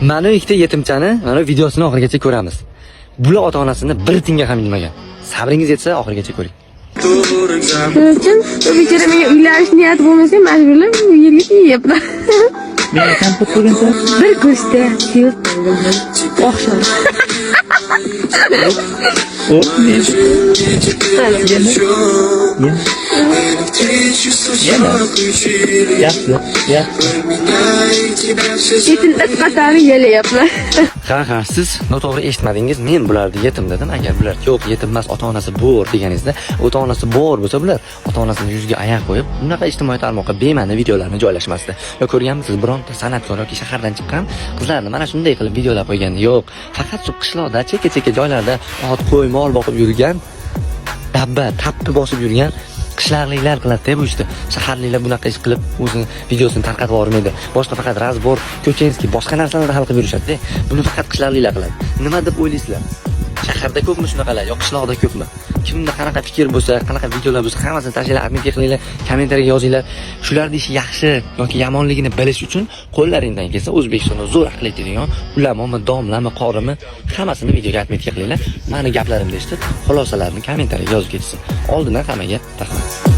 Mana ikkita yetimchani mana videosini oxirigacha ko'ramiz. Bular ota-onasini bir tinga ham bilmagan. Sabringiz yetsa oxirigacha ko'ring. Shuning uchun bechora menga uylanish niyati bo'lmasa majburlab bu yerga kelyapman. Meni kompot ko'rgansan? Bir ko'rishda yo'q. O'xshar. O, yaxshi. Yetimda qatari kelyapman. Ha, siz noto'g'ri eshitmadingiz. Men bularni yetim dedim. Agar bular yo'q, yetim emas, ota-onasi bor deganingizda, ota-onasi bor bo'lsa bular ota-onasini yuziga oyoq qo'yib, bunaqa ijtimoiy tarmoqqa bema'ni videolarni joylashmasdi. Yo ko'rganmisiz, bironta san'atkor yoki shahardan chiqqan qizlarni mana shunday qilib videolar qo'ygandi. Yo'q, faqat shu qishloqda, chekka joylarda ot, qo'y, mol boqib yurgan, dabba, tappi bosib yurgan qishlarliklar qiladi-da bu ishni. Shaharliklar bunaqa ish qilib o'zini videosini tarqatib yubormaydi. Boshqa faqat razbor, Ko'chenskiy boshqa narsalarni hal qilib yurishadi-da. Buni faqat qishlarliklar qiladi. Nima deb o'ylaysizlar? Shaharda ko'pmi shunaqalar, yo qishloqda ko'pmi? Kimda qanaqa fikr bo'lsa, qanaqa videolar bo'lsa, hammasini tashlanglar, adminga qilinglar, kommentariyaga yozinglar. Shularning ishi yaxshi yoki yomonligini bilish uchun qo'llaringdan kelsa O'zbekistonda zo'r aql aytadigan ulamomi, domlami, qorimi hammasini videoga adminga qilinglar. Meni gaplarimni eshitib, xulosalarni kommentariyaga yozib ketsin. Oldindan hammaga rahmat.